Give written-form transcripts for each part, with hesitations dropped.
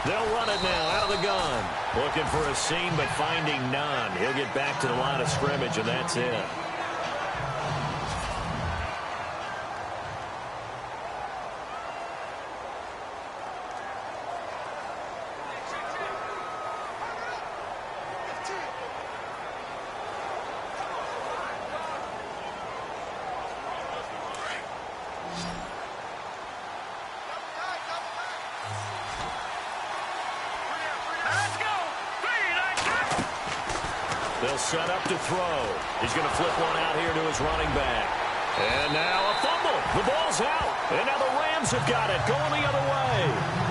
They'll run it now out of the gun. Looking for a seam, but finding none. He'll get back to the line of scrimmage, and that's it. They'll set up to throw. He's going to flip one out here to his running back. And now a fumble. The ball's out. And now the Rams have got it, going the other way.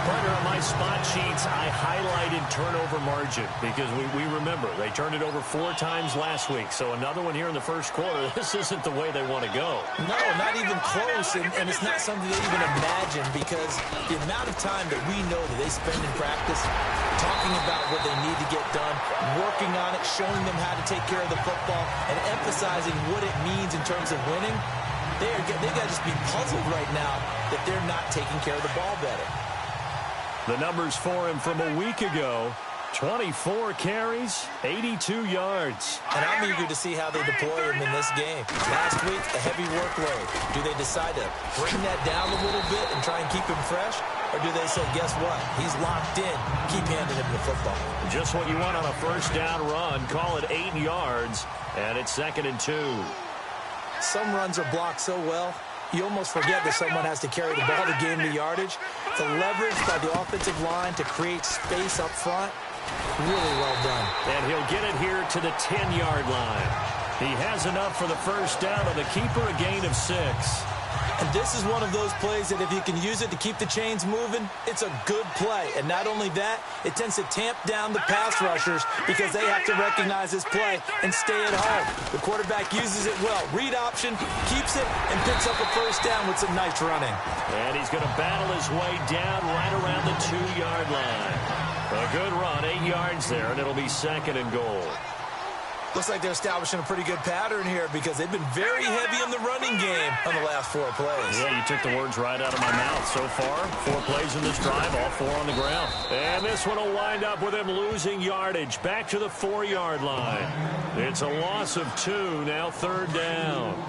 Partner, on my spot sheets, I highlighted turnover margin because we remember they turned it over 4 times last week. So another one here in the first quarter. This isn't the way they want to go. No, not even close. And it's not something they even imagine because the amount of time that we know that they spend in practice talking about what they need to get done, working on it, showing them how to take care of the football, and emphasizing what it means in terms of winning, they got to just be puzzled right now that they're not taking care of the ball better. The numbers for him from a week ago, 24 carries, 82 yards. And I'm eager to see how they deploy him in this game. Last week, a heavy workload. Do they decide to bring that down a little bit and try and keep him fresh? Or do they say, guess what? He's locked in. Keep handing him the football. Just what you want on a first down run. Call it 8 yards, and it's 2nd and 2. Some runs are blocked so well, you almost forget that someone has to carry the ball to gain the yardage. The leverage by the offensive line to create space up front, really well done. And he'll get it here to the 10-yard line. He has enough for the first down, and the keeper a gain of 6. And this is one of those plays that if you can use it to keep the chains moving, it's a good play. And not only that, it tends to tamp down the pass rushers because they have to recognize this play and stay at home. The quarterback uses it well. Read option, keeps it, and picks up a first down with some nice running. And he's going to battle his way down right around the 2-yard line. A good run, 8 yards there, and it'll be 2nd and goal. Looks like they're establishing a pretty good pattern here because they've been very heavy in the running game on the last 4 plays. Yeah, you took the words right out of my mouth. So far, 4 plays in this drive, all 4 on the ground. And this one will wind up with him losing yardage back to the 4-yard line. It's a loss of 2, now 3rd down.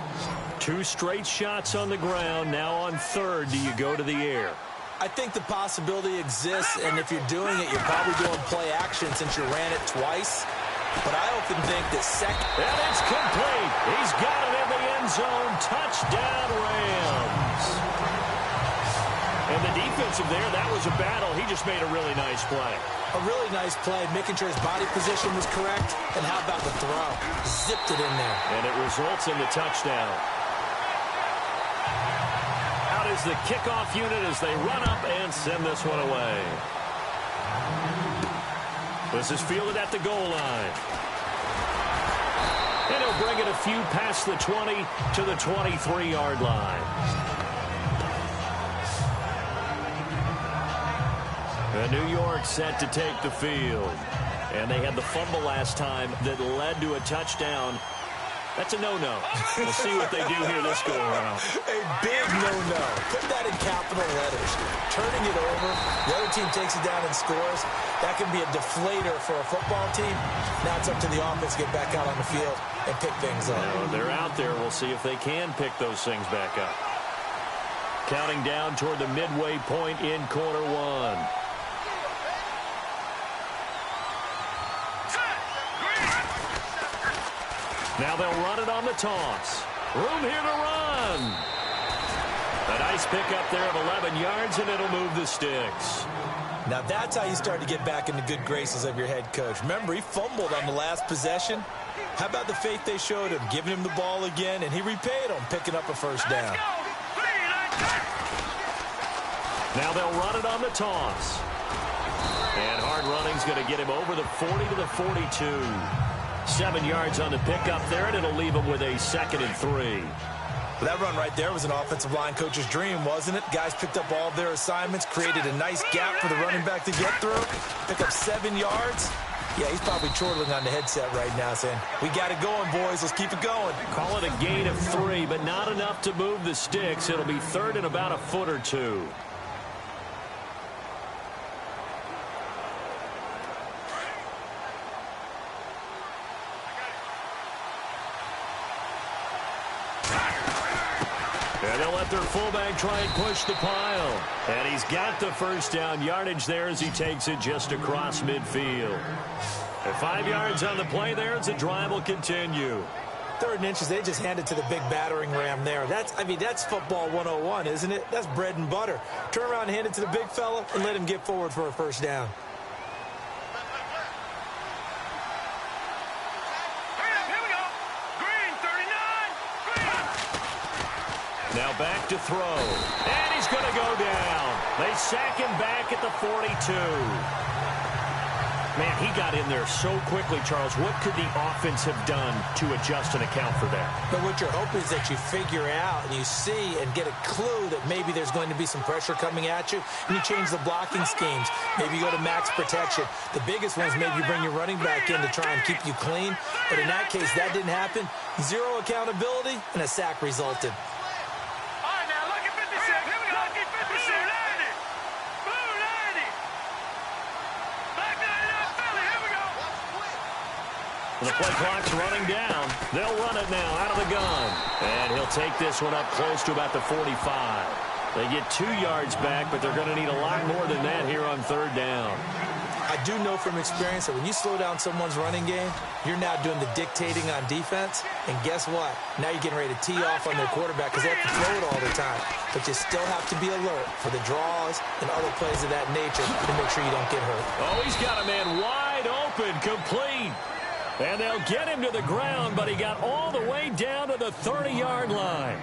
2 straight shots on the ground, now on 3rd. Do you go to the air? I think the possibility exists, and if you're doing it, you're probably doing play action since you ran it twice. But I often think that and it's complete. He's got it in the end zone. Touchdown, Rams. And the defensive there, that was a battle. He just made a really nice play. A really nice play, making sure his body position was correct. And how about the throw? Zipped it in there. And it results in the touchdown. Out is the kickoff unit as they run up and send this one away. This is fielded at the goal line. And he'll bring it a few past the 20 to the 23-yard line. And New York set to take the field. And they had the fumble last time that led to a touchdown. That's a no-no. We'll see what they do here this go-around. A big no-no. Put that in capital letters. Turning it over, the other team takes it down and scores. That can be a deflator for a football team. Now it's up to the offense to get back out on the field and pick things up. They're out there. We'll see if they can pick those things back up. Counting down toward the midway point in quarter 1. Now they'll run it on the toss. Room here to run. A nice pickup there of 11 yards, and it'll move the sticks. Now that's how you start to get back in the good graces of your head coach. Remember, he fumbled on the last possession. How about the faith they showed him, giving him the ball again, and he repaid them, picking up a first down. Now they'll run it on the toss. And hard running's going to get him over the 40 to the 42. 7 yards on the pickup there, and it'll leave him with a 2nd and 3. Well, that run right there was an offensive line coach's dream, wasn't it? Guys picked up all of their assignments, created a nice gap for the running back to get through, pick up 7 yards. Yeah, he's probably chortling on the headset right now saying, we got it going, boys. Let's keep it going. Call it a gain of 3, but not enough to move the sticks. It'll be 3rd and about a foot or 2. And they'll let their fullback try and push the pile. And he's got the first down yardage there as he takes it just across midfield. And 5 yards on the play there as the drive will continue. 3rd and inches, they just handed to the big battering ram there. That's football 101, isn't it? That's bread and butter. Turn around and hand it to the big fella and let him get forward for a first down. Now back to throw. And he's going to go down. They sack him back at the 42. Man, he got in there so quickly, Charles. What could the offense have done to adjust and account for that? But what you're hoping is that you figure out and you see and get a clue that maybe there's going to be some pressure coming at you, and you change the blocking schemes. Maybe you go to max protection. The biggest one is maybe you bring your running back in to try and keep you clean. But in that case, that didn't happen. 0 accountability, and a sack resulted. The play clock's running down. They'll run it now out of the gun. And he'll take this one up close to about the 45. They get 2 yards back, but they're going to need a lot more than that here on 3rd down. I do know from experience that when you slow down someone's running game, you're now doing the dictating on defense. And guess what? Now you're getting ready to tee off on their quarterback because they have to throw it all the time. But you still have to be alert for the draws and other plays of that nature to make sure you don't get hurt. Oh, he's got a man wide open, complete. And they'll get him to the ground, but he got all the way down to the 30-yard line.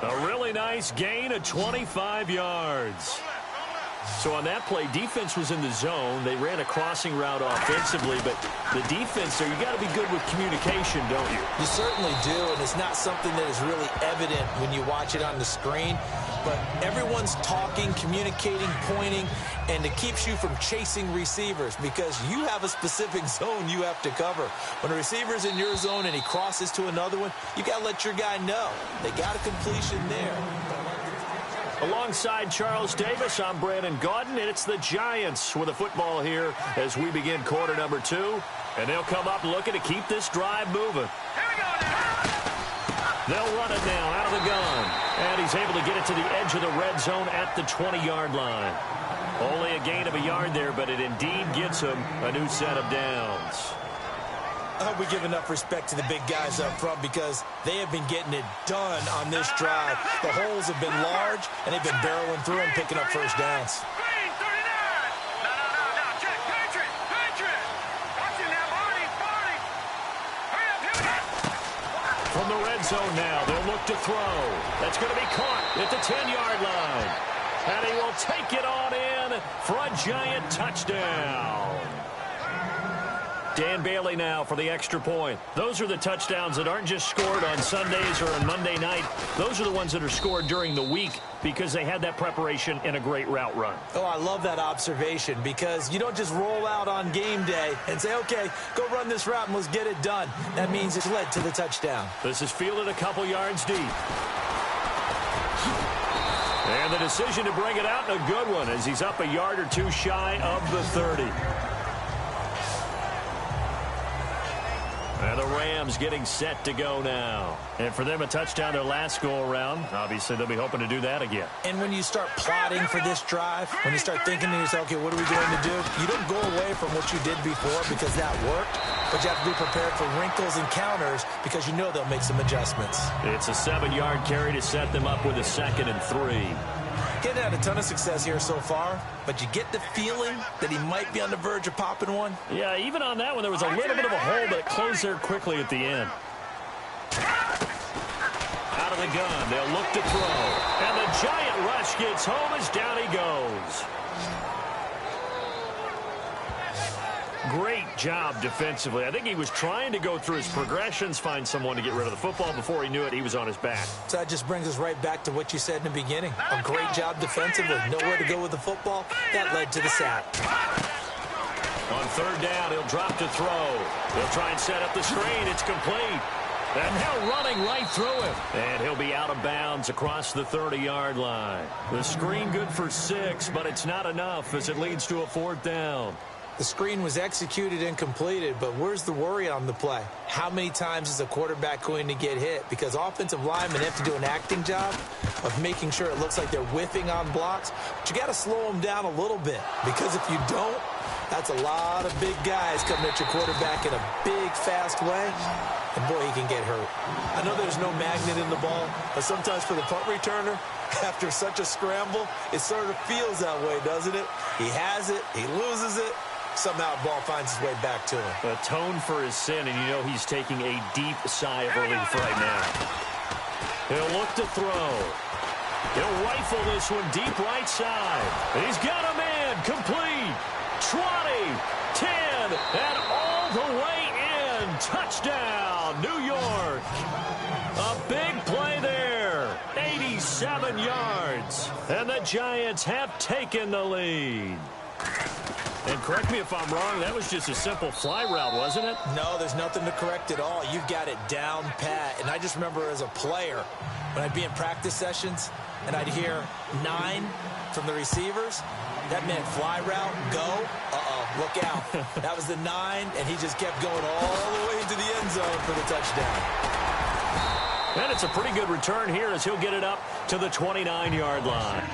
A really nice gain of 25 yards. So on that play, defense was in the zone. They ran a crossing route offensively, but the defense there, you got to be good with communication, don't you? You certainly do, and it's not something that is really evident when you watch it on the screen. But everyone's talking, communicating, pointing, and it keeps you from chasing receivers because you have a specific zone you have to cover. When a receiver's in your zone and he crosses to another one, you got to let your guy know. They got a completion there. Alongside Charles Davis, I'm Brandon Gaudin, and it's the Giants with the football here as we begin quarter number 2. And they'll come up looking to keep this drive moving. They'll run it now out of the gun. And he's able to get it to the edge of the red zone at the 20-yard line. Only a gain of a yard there, but it indeed gets him a new set of downs. I hope we give enough respect to the big guys up front because they have been getting it done on this drive. The holes have been large, and they've been barreling through and picking up first downs. From the red zone now, they'll look to throw. That's going to be caught at the 10-yard line. And he will take it on in for a Giant touchdown. Dan Bailey now for the extra point. Those are the touchdowns that aren't just scored on Sundays or on Monday night. Those are the ones that are scored during the week because they had that preparation in a great route run. Oh, I love that observation because you don't just roll out on game day and say, okay, go run this route and let's get it done. That means it's led to the touchdown. This is fielded a couple yards deep. And the decision to bring it out, a good one as he's up a yard or two shy of the 30. And the Rams getting set to go now. And for them, a touchdown their last go-around. Obviously, they'll be hoping to do that again. And when you start plotting for this drive, when you start thinking to yourself, okay, what are we going to do? You don't go away from what you did before because that worked. But you have to be prepared for wrinkles and counters because you know they'll make some adjustments. It's a 7-yard carry to set them up with a 2nd and 3. Getting had a ton of success here so far, but you get the feeling that he might be on the verge of popping one. Yeah, even on that one, there was a little bit of a hole, but it closed there quickly at the end. Out of the gun, they'll look to throw. And the Giant rush gets home as down he goes. Great job defensively. I think he was trying to go through his progressions, find someone to get rid of the football. Before he knew it, he was on his back. So that just brings us right back to what you said in the beginning. A great job defensively. Nowhere to go with the football. That led to the sack. On 3rd down, he'll drop to throw. He'll try and set up the screen. It's complete. And now running right through him. And he'll be out of bounds across the 30-yard line. The screen good for 6, but it's not enough as it leads to a 4th down. The screen was executed and completed, but where's the worry on the play? How many times is a quarterback going to get hit? Because offensive linemen have to do an acting job of making sure it looks like they're whiffing on blocks. But you got to slow them down a little bit, because if you don't, that's a lot of big guys coming at your quarterback in a big, fast way. And, boy, he can get hurt. I know there's no magnet in the ball, but sometimes for the punt returner, after such a scramble, it sort of feels that way, doesn't it? He has it, he loses it, somehow the ball finds its way back to him. Atone for his sin, and you know he's taking a deep sigh of relief right now. He'll look to throw. He'll rifle this one deep right side. He's got a man complete. 20, 10, and all the way in. Touchdown, New York. A big play there. 87 yards. And the Giants have taken the lead. And correct me if I'm wrong, that was just a simple fly route, wasn't it? No, there's nothing to correct at all. You've got it down pat. And I just remember as a player, when I'd be in practice sessions, and I'd hear 9 from the receivers, that meant fly route, go, look out. That was the 9, and he just kept going all the way into the end zone for the touchdown. And it's a pretty good return here as he'll get it up to the 29-yard line.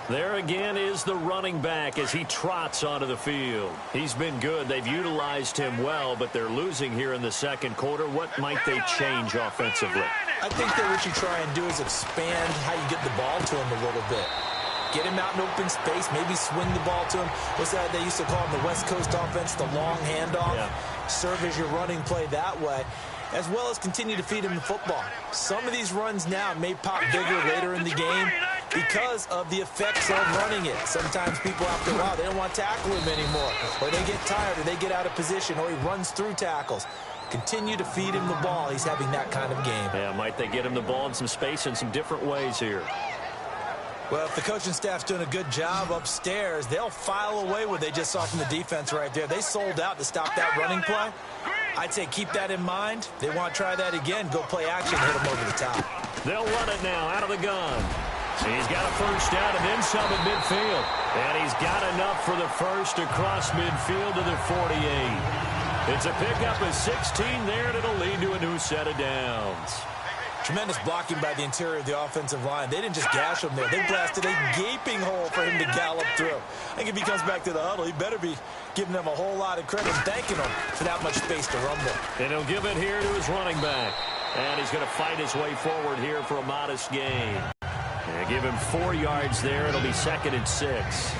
There again is the running back as he trots onto the field. He's been good. They've utilized him well, but they're losing here in the second quarter. What might they change offensively? I think that what you try and do is expand how you get the ball to him a little bit. Get him out in open space, maybe swing the ball to him. What's that they used to call in the West Coast offense, the long handoff? Yeah. Serve as your running play that way, as well as continue to feed him the football. Some of these runs now may pop bigger later in the game because of the effects of running it. Sometimes people after a while, they don't want to tackle him anymore, or they get tired, or they get out of position, or he runs through tackles. Continue to feed him the ball. He's having that kind of game. Yeah, might they get him the ball in some space in some different ways here? Well, if the coaching staff's doing a good job upstairs, they'll file away what they just saw from the defense right there. They sold out to stop that running play. I'd say keep that in mind. They want to try that again. Go play action, hit them over the top. They'll run it now out of the gun. He's got a first down and then some at midfield. And he's got enough for the first across midfield to the 48. It's a pickup of 16 there, and it'll lead to a new set of downs. Tremendous blocking by the interior of the offensive line. They didn't just gash him there. They blasted a gaping hole for him to gallop through. I think if he comes back to the huddle, he better be giving them a whole lot of credit and thanking them for that much space to rumble. And he'll give it here to his running back. And he's going to fight his way forward here for a modest gain. And give him 4 yards there. It'll be 2nd and 6.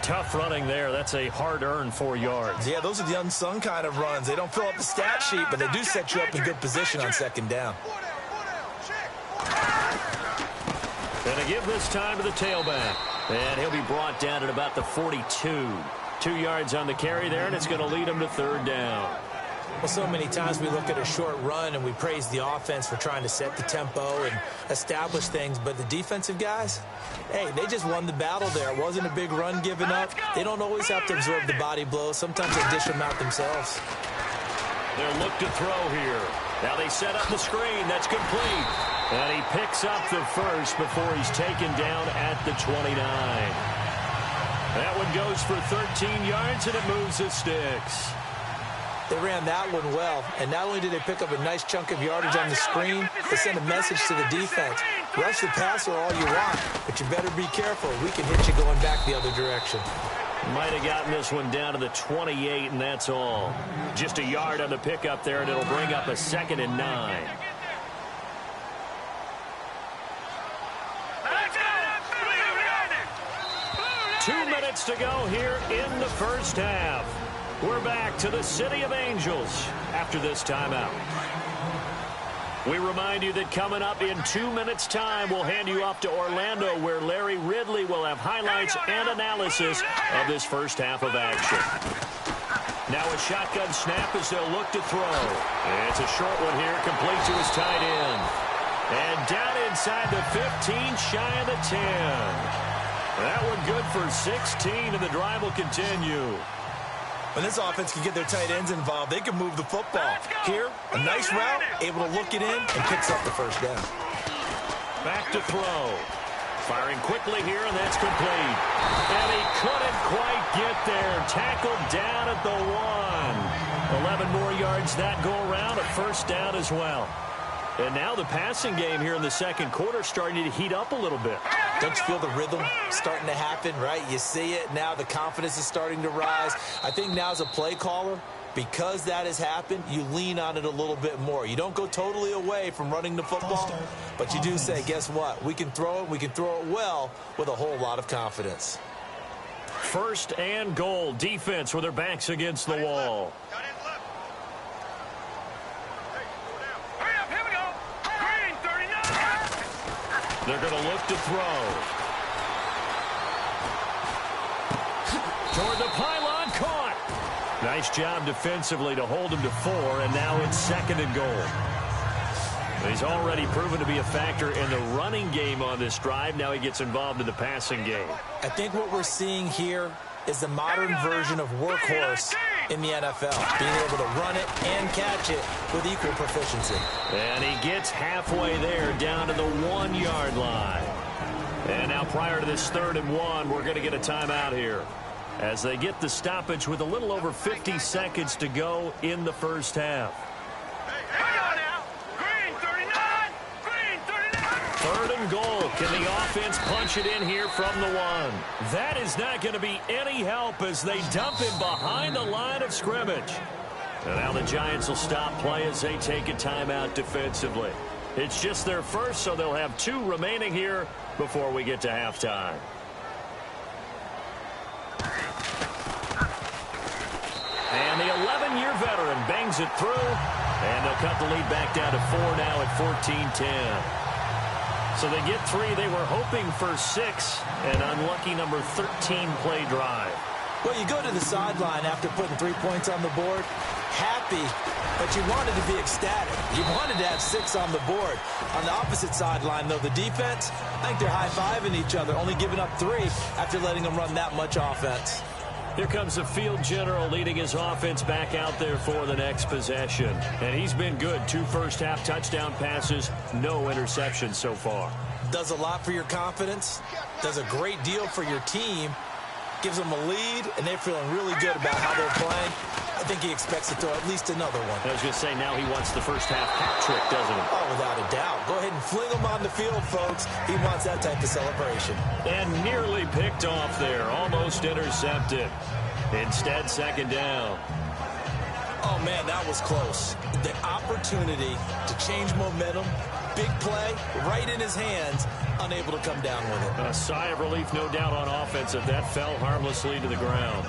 Tough running there. That's a hard-earned 4 yards. Yeah, those are the unsung kind of runs. They don't fill up the stat sheet, but they do set you up in good position on 2nd down. Going to give this time to the tailback. And he'll be brought down at about the 42. 2 yards on the carry there, and it's going to lead him to 3rd down. Well, so many times we look at a short run and we praise the offense for trying to set the tempo and establish things, but the defensive guys, hey, they just won the battle there. It wasn't a big run given up. They don't always have to absorb the body blows. Sometimes they dish them out themselves. They'll look to throw here. Now they set up the screen. That's complete. And he picks up the first before he's taken down at the 29. That one goes for 13 yards, and it moves the sticks. They ran that one well, and not only did they pick up a nice chunk of yardage on the screen, they sent a message to the defense. Rush the passer all you want, but you better be careful. We can hit you going back the other direction. Might have gotten this one down to the 28, and that's all. Just a yard on the pickup there, and it'll bring up a 2nd and 9. Two minutes to go here in the first half. We're back to the City of Angels after this timeout. We remind you that coming up in 2 minutes' time, we'll hand you off to Orlando, where Larry Ridley will have highlights and analysis of this first half of action. Now a shotgun snap as they'll look to throw. It's a short one here, complete to his tight end. And down inside the 15, shy of the 10. That one good for 16, and the drive will continue. When this offense can get their tight ends involved, they can move the football. Here, a nice route, able to look it in, and picks up the first down. Back to throw. Firing quickly here, and that's complete. And he couldn't quite get there. Tackled down at the 1. 11 more yards that go around, a first down as well. And now the passing game here in the second quarter starting to heat up a little bit. Don't you feel the rhythm starting to happen, right? You see it now. The confidence is starting to rise. I think now as a play caller, because that has happened, you lean on it a little bit more. You don't go totally away from running the football, but you do say, guess what? We can throw it. We can throw it well with a whole lot of confidence. First and goal. Defense with their backs against the wall. They're going to look to throw. Toward the pylon, caught. Nice job defensively to hold him to 4, and now it's second and goal. He's already proven to be a factor in the running game on this drive. Now he gets involved in the passing game. I think what we're seeing here is the modern version of workhorse in the NFL, being able to run it and catch it with equal proficiency. And he gets halfway there, down to the 1-yard line. And now prior to this 3rd and 1, we're going to get a timeout here as they get the stoppage with a little over 50 seconds to go in the first half. Third and goal. Can the offense punch it in here from the 1? That is not going to be any help as they dump him behind the line of scrimmage. And now the Giants will stop play as they take a timeout defensively. It's just their first, so they'll have 2 remaining here before we get to halftime. And the 11-year veteran bangs it through, and they'll cut the lead back down to 4 now at 14-10. So they get 3. They were hoping for 6. An unlucky number 13 play drive. Well, you go to the sideline after putting 3 points on the board, happy, but you wanted to be ecstatic. You wanted to have 6 on the board. On the opposite sideline, though, the defense, I think they're high-fiving each other, only giving up 3 after letting them run that much offense. Here comes the field general leading his offense back out there for the next possession. And he's been good. 2 first-half touchdown passes, no interceptions so far. Does a lot for your confidence, does a great deal for your team, gives them a lead, and they're feeling really good about how they're playing. I think he expects to throw at least another one. I was going to say, now he wants the first-half hat trick, doesn't he? Oh, without a doubt. Go ahead and fling him on the field, folks. He wants that type of celebration. And nearly picked off there, almost intercepted. Instead, second down. Oh, man, that was close. The opportunity to change momentum, big play, right in his hands, unable to come down with it. A sigh of relief, no doubt, on offense if that fell harmlessly to the ground.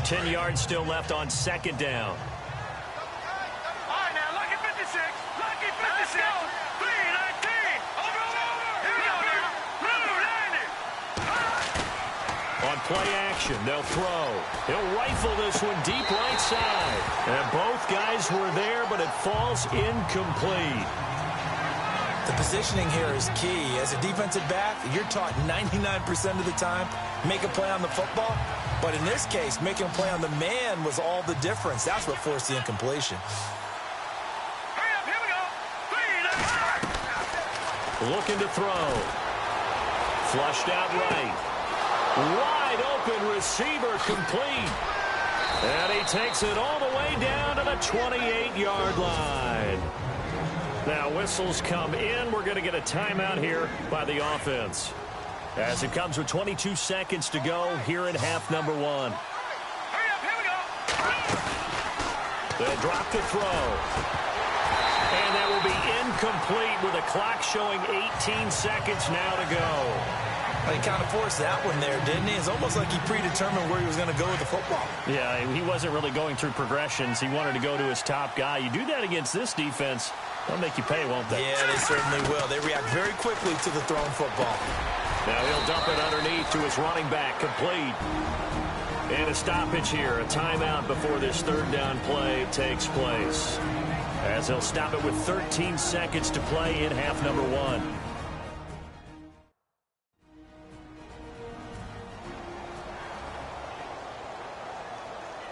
10 yards still left on second down. All right, now, lucky 56. Lucky 56. 319. Over. Here we go now. 90. On play action, they'll throw. He'll rifle this one deep right side. And both guys were there, but it falls incomplete. The positioning here is key. As a defensive back, you're taught 99% of the time, make a play on the football. But in this case, making a play on the man was all the difference. That's what forced the incompletion. Hurry up, here we go. Looking to throw. Flushed out right. Wide open receiver complete. And he takes it all the way down to the 28-yard line. Now whistles come in. We're going to get a timeout here by the offense. As it comes with 22 seconds to go here in half number 1. Hurry up, here we go. They'll drop the throw. And that will be incomplete with a clock showing 18 seconds now to go. He kind of forced that one there, didn't he? It's almost like he predetermined where he was going to go with the football. Yeah, he wasn't really going through progressions. He wanted to go to his top guy. You do that against this defense, they'll make you pay, won't they? Yeah, they certainly will. They react very quickly to the thrown football. Now he'll dump it underneath to his running back, complete. And a stoppage here, a timeout before this third down play takes place. As he'll stop it with 13 seconds to play in half number 1.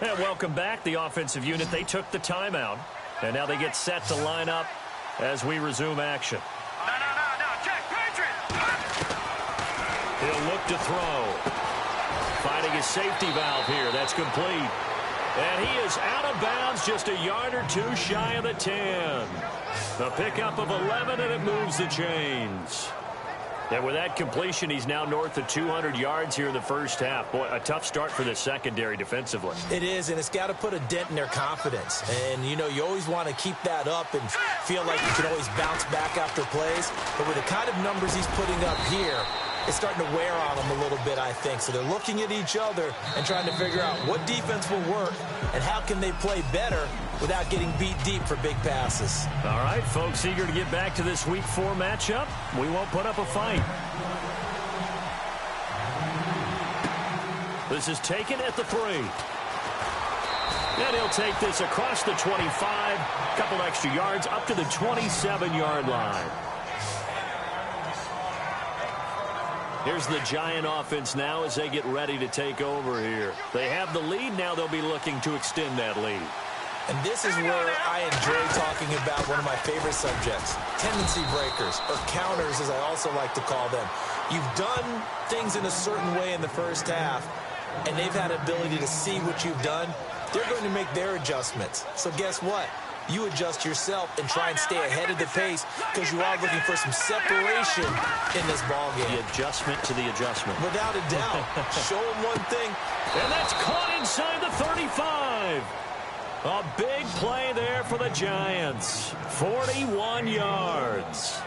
And welcome back, the offensive unit. They took the timeout, and now they get set to line up as we resume action. No, check, Patriot! He'll look to throw. Finding his safety valve here. That's complete. And he is out of bounds, just a yard or two shy of the 10. The pickup of 11, and it moves the chains. And with that completion, he's now north of 200 yards here in the first half. Boy, a tough start for the secondary defensively. It is, and it's got to put a dent in their confidence. And, you know, you always want to keep that up and feel like you can always bounce back after plays. But with the kind of numbers he's putting up here, it's starting to wear on them a little bit, I think. So they're looking at each other and trying to figure out what defense will work and how can they play better without getting beat deep for big passes. All right, folks, eager to get back to this Week 4 matchup. We won't put up a fight. This is taken at the 3. And he'll take this across the 25, couple extra yards up to the 27-yard line. Here's the Giant offense now as they get ready to take over here. They have the lead. Now they'll be looking to extend that lead. And this is where I enjoy talking about one of my favorite subjects, tendency breakers, or counters as I also like to call them. You've done things in a certain way in the first half, and they've had an ability to see what you've done. They're going to make their adjustments. So guess what? You adjust yourself and try and stay ahead of the pace because you are looking for some separation in this ballgame. The adjustment to the adjustment. Without a doubt. Show them one thing. And that's caught inside the 35. A big play there for the Giants. 41 yards.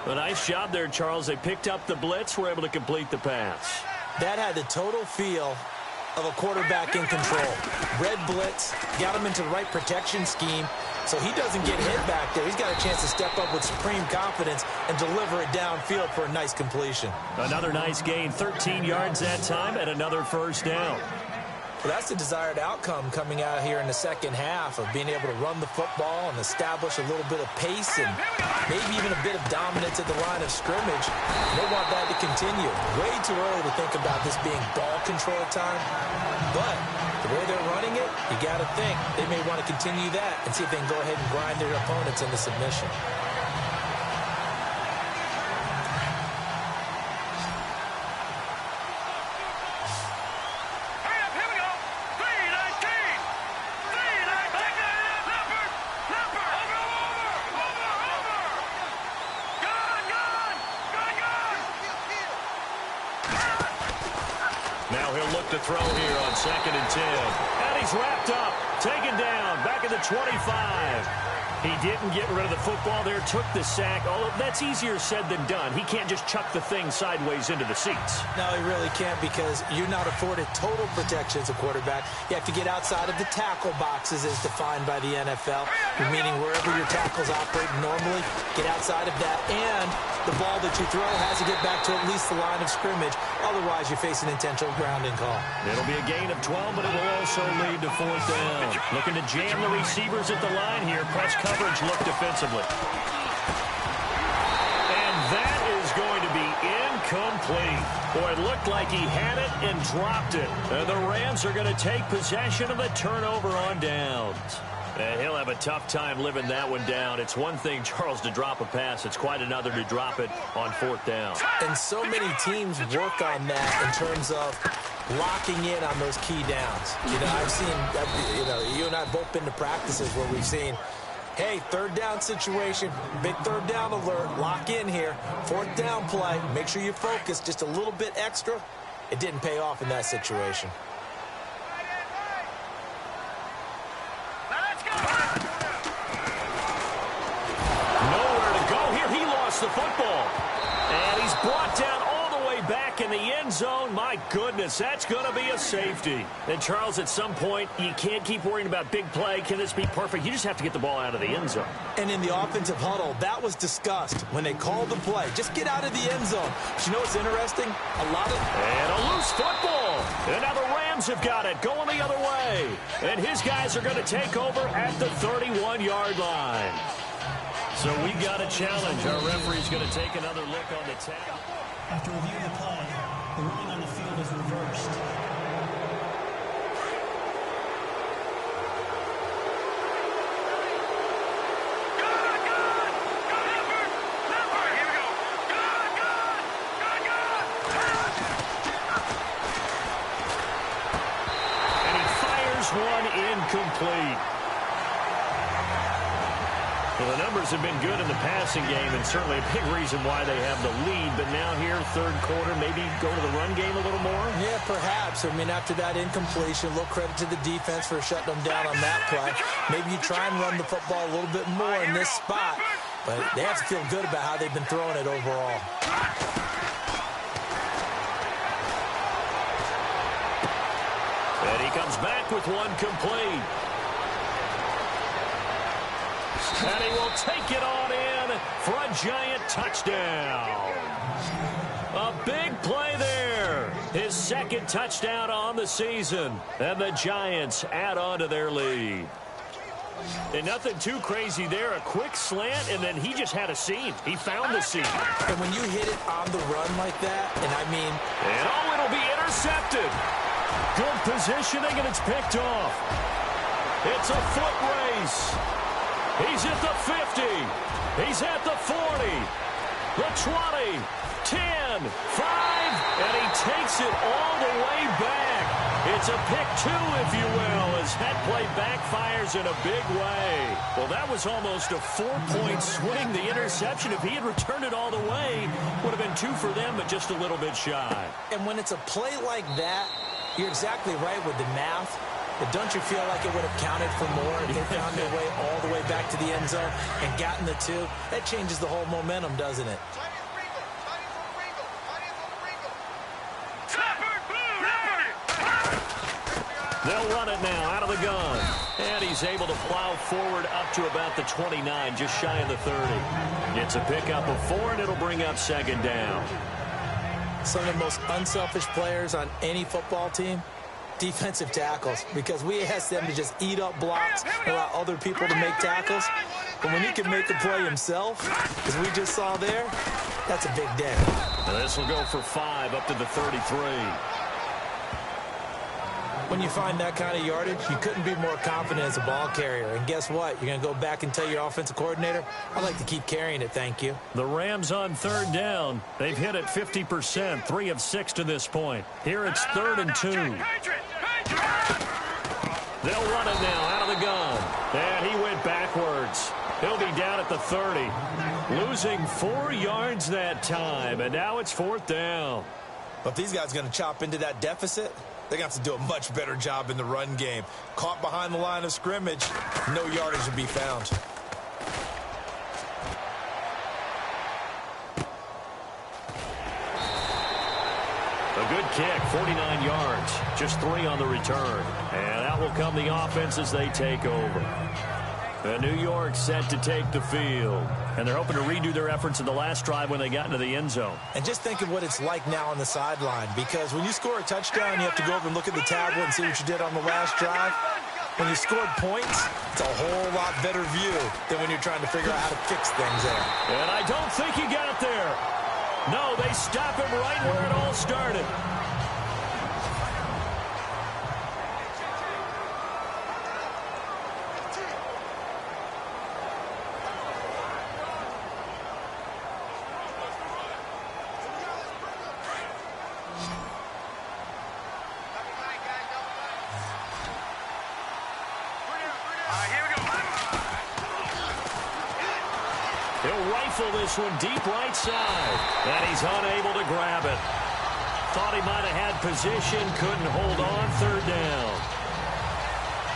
A nice job there, Charles. They picked up the blitz, were able to complete the pass. That had the total feel of a quarterback in control. Red blitz, got him into the right protection scheme, so he doesn't get hit back there. He's got a chance to step up with supreme confidence and deliver it downfield for a nice completion. Another nice gain, 13 yards that time, and another first down. Well, that's the desired outcome coming out here in the second half of being able to run the football and establish a little bit of pace and maybe even a bit of dominance at the line of scrimmage. They want that to continue. Way too early to think about this being ball control time, but the way they're running it, you got to think they may want to continue that and see if they can go ahead and grind their opponents into submission. To throw here on 2nd and 10. And he's wrapped up, taken down, back at the 25. He didn't get rid of the football there, took the sack. Although that's easier said than done. He can't just chuck the thing sideways into the seats. No, he really can't because you're not afforded total protection as a quarterback. You have to get outside of the tackle boxes as defined by the NFL, meaning wherever your tackles operate normally, get outside of that. And the ball that you throw has to get back to at least the line of scrimmage. Otherwise, you're facing intentional grounding call. It'll be a gain of 12, but it will also lead to 4th down. Looking to jam the receivers at the line here. Press coverage look defensively. And that is going to be incomplete. Boy, it looked like he had it and dropped it. And the Rams are going to take possession of the turnover on downs. And he'll have a tough time living that one down. It's one thing, Charles, to drop a pass. It's quite another to drop it on 4th down. And so many teams work on that in terms of locking in on those key downs. You know, I've seen, you and I have both been to practices where we've seen, hey, 3rd down situation, big 3rd down alert, lock in here, 4th down play, make sure you focus just a little bit extra. It didn't pay off in that situation. the football. And he's brought down all the way back in the end zone. My goodness, that's going to be a safety. And, Charles, at some point, you can't keep worrying about big play. Can this be perfect? You just have to get the ball out of the end zone. And in the offensive huddle, that was discussed when they called the play. Just get out of the end zone. But you know what's interesting? And a loose football. And now the Rams have got it going the other way. And his guys are going to take over at the 31-yard line. So we got a challenge. Our referee's going to take another look on the tag. After reviewing the play, the ruling on the field is reversed. And he fires one incomplete. Well, the numbers have been good in the passing game, and certainly a big reason why they have the lead. But now here, third quarter, maybe go to the run game a little more? Yeah, perhaps. I mean, after that incompletion, a little credit to the defense for shutting them down on that play. Maybe you try and run the football a little bit more in this spot. But they have to feel good about how they've been throwing it overall. And he comes back with one complete. And he will take it on in for a giant touchdown. A big play there. His second touchdown on the season. And the Giants add on to their lead. And nothing too crazy there. A quick slant, and then he just had a seam. He found the seam. And when you hit it on the run like that, and I mean... And oh, it'll be intercepted. Good positioning, and it's picked off. It's a foot race. He's at the 50. He's at the 40. The 20. 10. 5. And he takes it all the way back. It's a pick two, if you will, as that play backfires in a big way. Well, that was almost a 4-point swing. The interception, if he had returned it all the way, would have been two for them, but just a little bit shy. And when it's a play like that, you're exactly right with the math. But don't you feel like it would have counted for more if they found their way all the way back to the end zone and gotten the two? That changes the whole momentum, doesn't it? They'll run it now out of the gun. And he's able to plow forward up to about the 29, just shy of the 30. It's a pickup of 4, and it'll bring up second down. Some of the most unselfish players on any football team, defensive tackles, because we ask them to just eat up blocks and allow other people to make tackles. But when he can make a play himself, as we just saw there, that's a big day. And this will go for 5 up to the 33. When you find that kind of yardage, you couldn't be more confident as a ball carrier. And guess what? You're going to go back and tell your offensive coordinator, I'd like to keep carrying it, thank you. The Rams on third down. They've hit it 50%, 3 of 6 to this point. Here it's 3rd and 2. They'll run it now out of the gun. And he went backwards. He'll be down at the 30. Losing 4 yards that time. And now it's 4th down. But if these guys are going to chop into that deficit, they're going to have to do a much better job in the run game. Caught behind the line of scrimmage, no yardage to be found. A good kick, 49 yards, just 3 on the return. And out will come the offense as they take over. And New York set to take the field. And they're hoping to redo their efforts in the last drive when they got into the end zone. And just think of what it's like now on the sideline, because when you score a touchdown, you have to go over and look at the tablet and see what you did on the last drive. When you scored points, it's a whole lot better view than when you're trying to figure out how to fix things there. And I don't think he got there. No, they stop him right where it all started. He'll rifle this one deep right side. And he's unable to grab it. Thought he might have had position, couldn't hold on, 3rd down.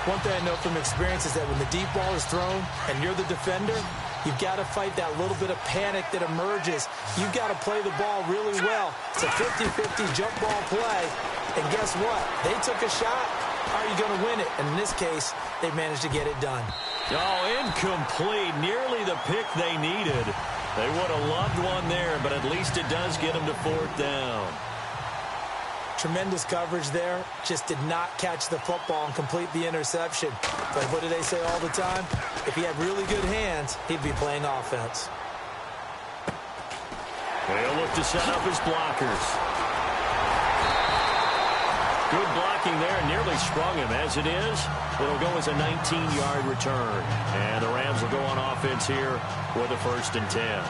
One thing I know from experience is that when the deep ball is thrown and you're the defender, You've got to fight that little bit of panic that emerges. You've got to play the ball really well. It's a 50-50 jump ball play. And guess what? They took a shot. Are you going to win it? And in this case, they managed to get it done. Oh, incomplete. Nearly the pick they needed. They would have loved one there, but at least it does get them to fourth down. Tremendous coverage there. Just did not catch the football and complete the interception. But what do they say all the time? If he had really good hands, he'd be playing offense. They'll look to set up his blockers. Good blocking there. Nearly sprung him. As it is, it'll go as a 19-yard return. And the Rams will go on offense here with a 1st and 10.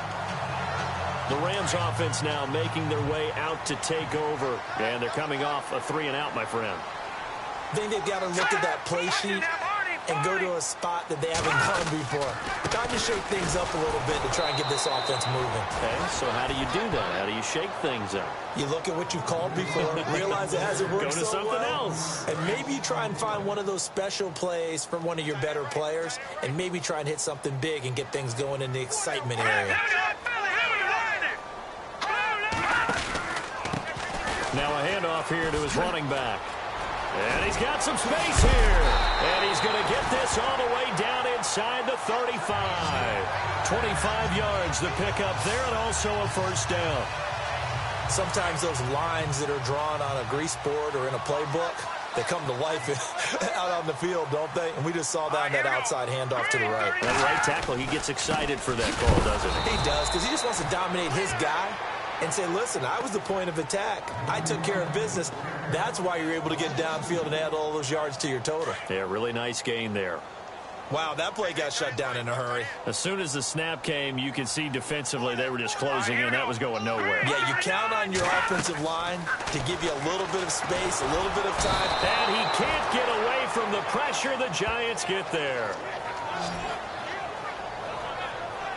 The Rams offense now making their way out to take over. And they're coming off a 3-and-out, my friend. I think they've got to look at that play sheet and go to a spot that they haven't gone before. Time to shake things up a little bit to try and get this offense moving. Okay, so how do you do that? How do you shake things up? You look at what you've called before, realize it hasn't worked Go to so something well, else. and maybe try and find one of those special plays from one of your better players, and maybe try and hit something big and get things going in the excitement area. Now a handoff here to his running back. And he's got some space here. And he's going to get this all the way down inside the 35. 25 yards the pickup there, and also a 1st down. Sometimes those lines that are drawn on a grease board or in a playbook, they come to life out on the field, don't they? And we just saw that on that outside handoff to the right. That right tackle, he gets excited for that call, doesn't he? He does, because he just wants to dominate his guy and say, listen, I was the point of attack. I took care of business. That's why you're able to get downfield and add all those yards to your total. Yeah, really nice gain there. Wow, that play got shut down in a hurry. As soon as the snap came, you could see defensively they were just closing in. That was going nowhere. Yeah, you count on your offensive line to give you a little bit of space, a little bit of time. And he can't get away from the pressure. The Giants get there.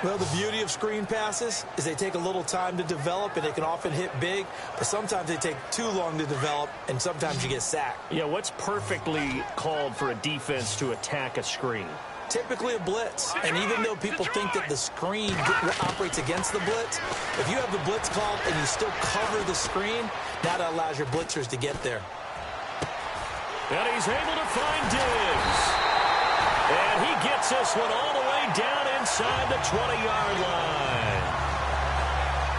Well, the beauty of screen passes is they take a little time to develop, and they can often hit big, but sometimes they take too long to develop, and sometimes you get sacked. Yeah, what's perfectly called for a defense to attack a screen? Typically a blitz, and even though people think that the screen operates against the blitz, if you have the blitz called and you still cover the screen, that allows your blitzers to get there. And he's able to find Diggs. And he gets this one all the way down inside the 20-yard line.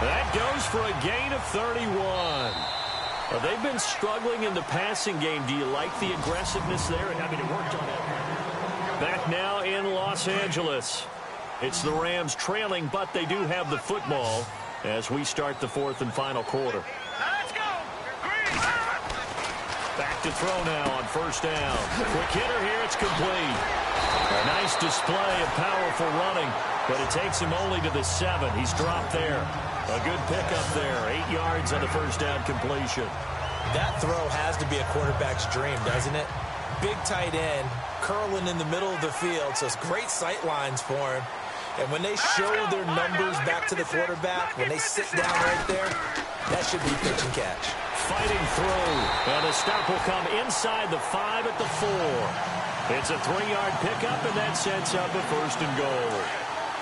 That goes for a gain of 31. Well, they've been struggling in the passing game. Do you like the aggressiveness there? I mean, it worked on it. Back now in Los Angeles. It's the Rams trailing, but they do have the football as we start the 4th and final quarter. Let's go. Green. Back to throw now on 1st down. Quick hitter here. It's complete. A nice display of powerful running, but it takes him only to the 7. He's dropped there. A good pickup there. 8 yards on the 1st down completion. That throw has to be a quarterback's dream, doesn't it? Big tight end, curling in the middle of the field, so it's great sight lines for him. And when they show their numbers back to the quarterback, when they sit down right there, that should be pitch and catch. Fighting through, and the stop will come inside the 5 at the 4. It's a 3-yard pickup, and that sets up a 1st and goal.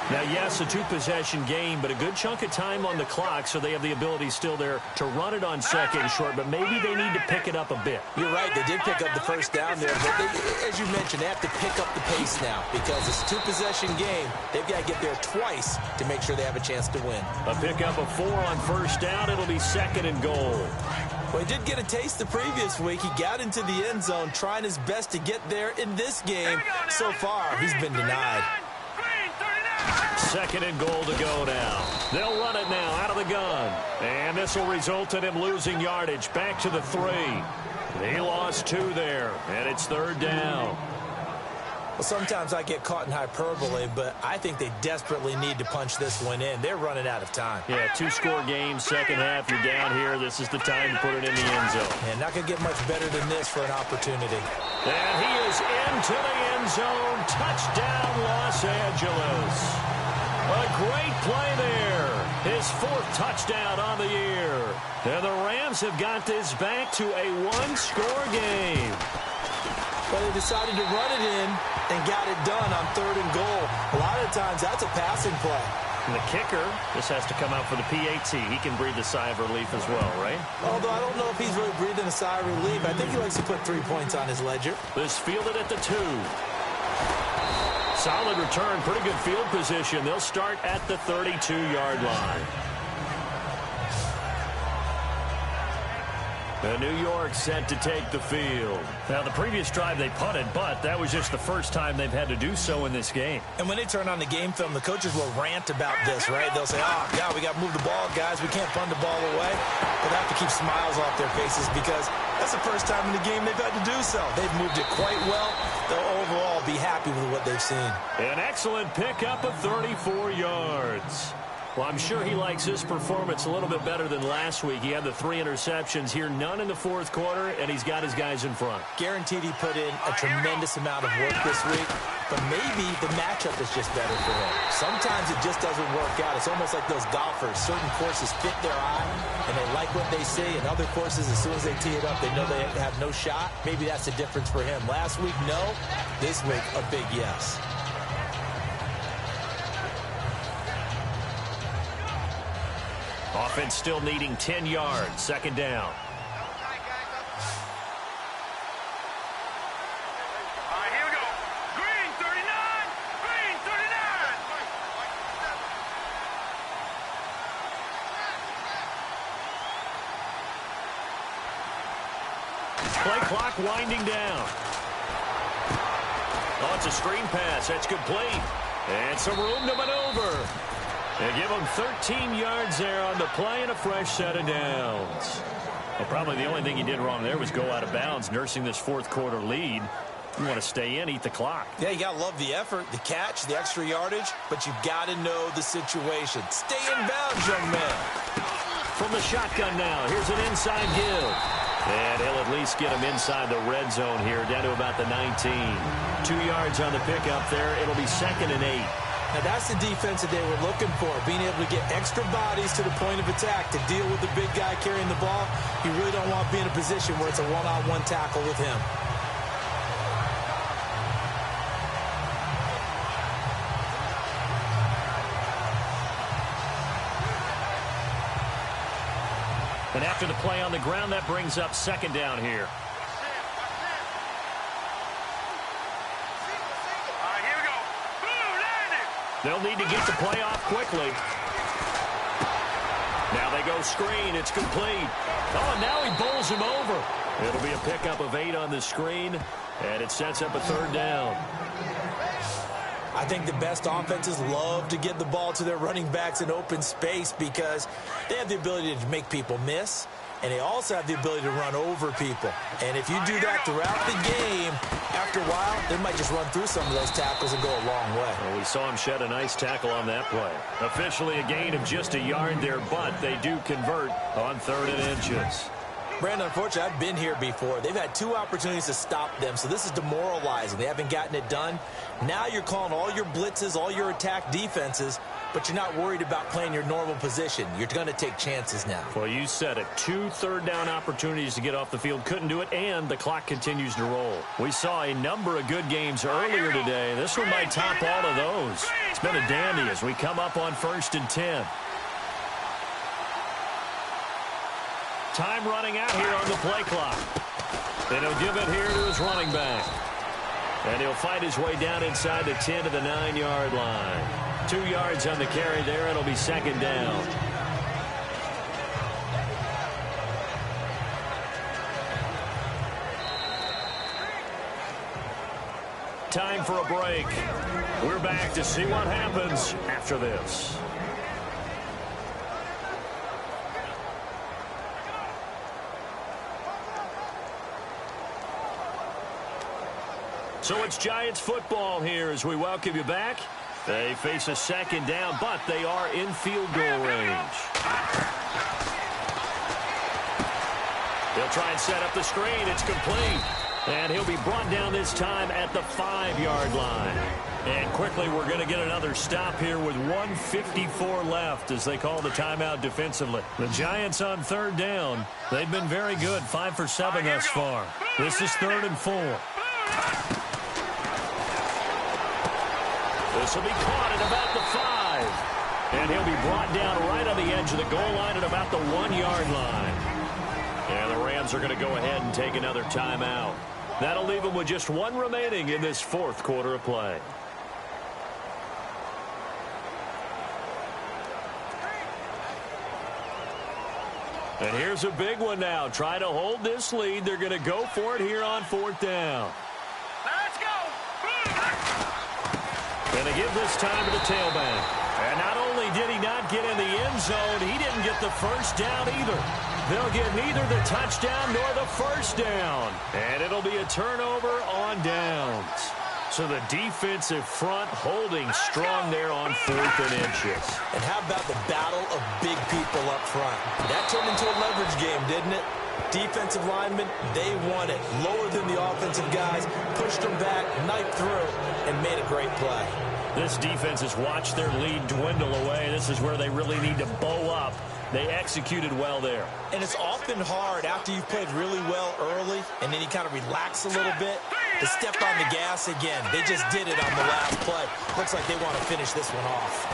Now, yes, a 2-possession game, but a good chunk of time on the clock, so they have the ability still there to run it on 2nd and short, but maybe they need to pick it up a bit. You're right. They did pick up the 1st down there, but they, as you mentioned, they have to pick up the pace now because it's a 2-possession game. They've got to get there twice to make sure they have a chance to win. A pickup of 4 on 1st down. It'll be 2nd and goal. Well, he did get a taste the previous week. He got into the end zone trying his best to get there in this game. So far, he's been denied. 2nd and goal to go now. They'll run it now out of the gun. And this will result in him losing yardage. Back to the 3. He lost 2 there. And it's 3rd down. Well, sometimes I get caught in hyperbole, but I think they desperately need to punch this one in. They're running out of time. Yeah, 2-score game, 2nd half. You're down here. This is the time to put it in the end zone. And not going to get much better than this for an opportunity. And he is into the end zone. Touchdown, Los Angeles. A great play there. His 4th touchdown on the year. And the Rams have got this back to a 1-score game. But they decided to run it in and got it done on 3rd and goal. A lot of times, that's a passing play. And the kicker, this has to come out for the PAT. He can breathe a sigh of relief as well, right? Although I don't know if he's really breathing a sigh of relief. I think he likes to put 3 points on his ledger. This fielded at the 2. Solid return, pretty good field position. They'll start at the 32-yard line. And New York set to take the field. Now, the previous drive they punted, but that was just the first time they've had to do so in this game. And when they turn on the game film, the coaches will rant about this, right? They'll say, oh, God, we got to move the ball, guys. We can't punt the ball away. But they have to keep smiles off their faces because that's the first time in the game they've had to do so. They've moved it quite well. They'll overall be happy with what they've seen. An excellent pickup of 34 yards. Well, I'm sure he likes his performance a little bit better than last week. He had the 3 interceptions here, none in the 4th quarter, and he's got his guys in front. Guaranteed he put in a tremendous amount of work this week, but maybe the matchup is just better for him. Sometimes it just doesn't work out. It's almost like those golfers. Certain courses fit their eye, and they like what they see, and other courses, as soon as they tee it up, they know they have no shot. Maybe that's the difference for him. Last week, no. This week, a big yes. Offense still needing 10 yards. 2nd down. All right, here we go. Green 39. Green 39. Play clock winding down. Oh, it's a screen pass. That's complete. And some room to maneuver. They give him 13 yards there on the play and a fresh set of downs. Well, probably the only thing he did wrong there was go out of bounds, nursing this 4th quarter lead. You want to stay in, eat the clock. Yeah, you got to love the effort, the catch, the extra yardage, but you've got to know the situation. Stay in bounds, young man. From the shotgun now, here's an inside give. And he'll at least get him inside the red zone here, down to about the 19. 2 yards on the pickup there. It'll be 2nd and 8. Now, that's the defense that they were looking for, being able to get extra bodies to the point of attack to deal with the big guy carrying the ball. You really don't want to be in a position where it's a one-on-one tackle with him. And after the play on the ground, that brings up 2nd down here. They'll need to get the play off quickly. Now they go screen. It's complete. Oh, and now he bowls him over. It'll be a pickup of 8 on the screen, and it sets up a 3rd down. I think the best offenses love to get the ball to their running backs in open space because they have the ability to make people miss, and they also have the ability to run over people. And if you do that throughout the game, after a while, they might just run through some of those tackles and go a long way. Well, we saw him shed a nice tackle on that play. Officially a gain of just a yard there, but they do convert on 3rd and inches. Brandon, unfortunately, I've been here before. They've had 2 opportunities to stop them, so this is demoralizing. They haven't gotten it done. Now you're calling all your blitzes, all your attack defenses, but you're not worried about playing your normal position. You're going to take chances now. Well, you said it. 2 third-down opportunities to get off the field. Couldn't do it, and the clock continues to roll. We saw a number of good games earlier today. This one might top all of those. It's been a dandy as we come up on 1st and 10. Time running out here on the play clock. And he'll give it here to his running back. And he'll fight his way down inside the 10 to the 9-yard line. 2 yards on the carry there. It'll be 2nd down. Time for a break. We're back to see what happens after this. So it's Giants football here as we welcome you back. They face a 2nd down, but they are in field goal range. They'll try and set up the screen. It's complete. And he'll be brought down this time at the 5-yard line. And quickly we're going to get another stop here with 1:54 left as they call the timeout defensively. The Giants on 3rd down. They've been very good, 5 for 7 thus far. This is 3rd and 4. This will be caught at about the 5. And he'll be brought down right on the edge of the goal line at about the 1-yard line. And the Rams are going to go ahead and take another timeout. That'll leave them with just one remaining in this fourth quarter of play. And here's a big one now. Trying to hold this lead. They're going to go for it here on fourth down. Let's go. Going to give this time to the tailback. And not only did he not get in the end zone, he didn't get the first down either. They'll get neither the touchdown nor the first down. And it'll be a turnover on downs. So the defensive front holding strong there on 4th and inches. And how about the battle of big people up front? That turned into a leverage game, didn't it? Defensive linemen, they won it. Lower than the offensive guys, pushed them back, knifed through, and made a great play. This defense has watched their lead dwindle away. This is where they really need to bow up. They executed well there. And it's often hard after you've played really well early and then you kind of relax a little bit to step on the gas again. They just did it on the last play. Looks like they want to finish this one off.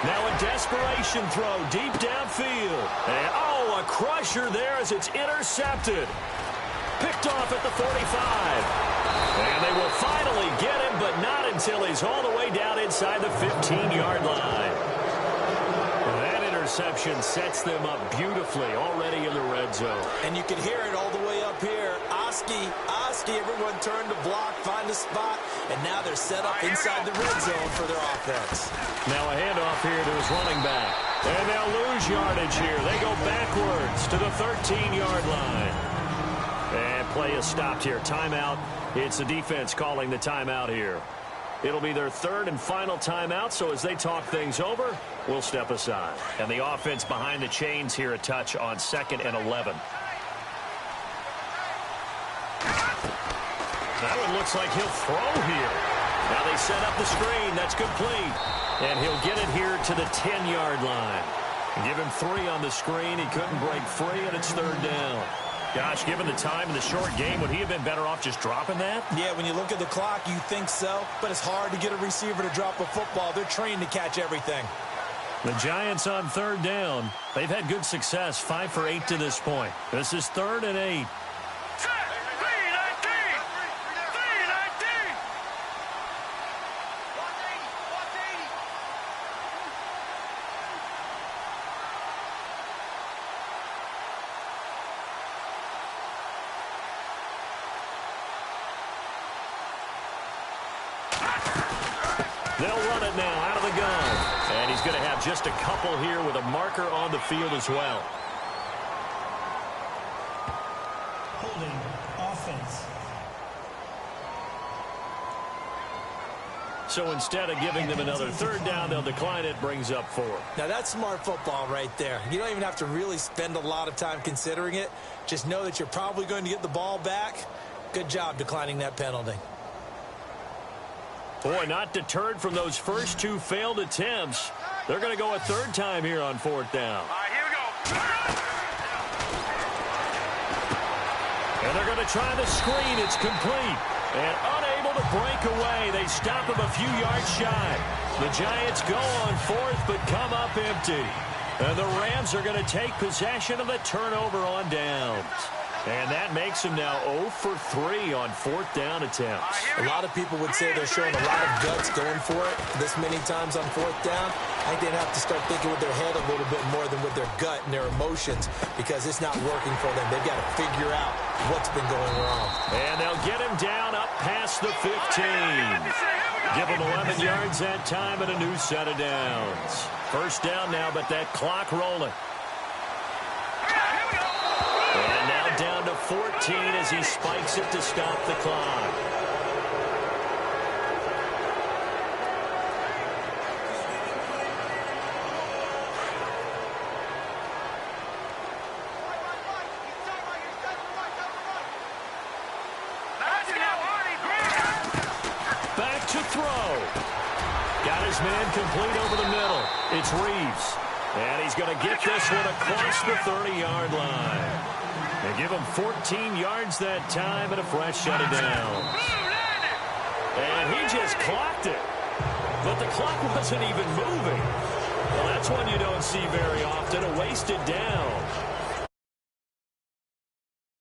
Now a desperation throw deep downfield. And, a crusher there as it's intercepted. Picked off at the 45. And they will finally get him, but not until he's all the way down inside the 15-yard line. That interception sets them up beautifully already in the red zone. And you can hear it all the way up here. Oski, everyone turned to block, find a spot, and now they're set up inside the red zone for their offense. Now a handoff here to his running back. And they'll lose yardage here. They go backwards to the 13-yard line. And play is stopped here. Timeout. It's the defense calling the timeout here. It'll be their third and final timeout, so as they talk things over, we'll step aside. And the offense behind the chains here a touch on 2nd and 11. That one looks like he'll throw here. Now they set up the screen. That's complete. And he'll get it here to the 10-yard line. Give him 3 on the screen. He couldn't break free, and it's 3rd down. Gosh, given the time in the short game, would he have been better off just dropping that? Yeah, when you look at the clock, you think so. But it's hard to get a receiver to drop a football. They're trained to catch everything. The Giants on 3rd down. They've had good success, 5 for 8 to this point. This is 3rd and 8. They'll run it now out of the gun. And he's going to have just a couple here with a marker on the field as well. Holding offense. So instead of giving them another 3rd down, they'll decline it, brings up 4. Now that's smart football right there. You don't even have to really spend a lot of time considering it. Just know that you're probably going to get the ball back. Good job declining that penalty. Boy, not deterred from those first 2 failed attempts. They're going to go a 3rd time here on 4th down. All right, here we go. And they're going to try the screen. It's complete. And unable to break away. They stop him a few yards shy. The Giants go on 4th, but come up empty. And the Rams are going to take possession of the turnover on downs. And that makes them now 0 for 3 on 4th down attempts. A lot of people would say they're showing a lot of guts going for it this many times on 4th down. I think they'd have to start thinking with their head a little bit more than with their gut and their emotions because it's not working for them. They've got to figure out what's been going wrong. And they'll get him down up past the 15. Give him 11 yards that time and a new set of downs. 1st down now, but that clock rolling. And now down to 14 as he spikes it to stop the clock. Back to throw. Got his man complete over the middle. It's Reeves. And he's going to get this one across the 30-yard line. They give him 14 yards that time and a fresh set of downs. just clocked it. But the clock wasn't even moving. Well, that's one you don't see very often, a wasted down.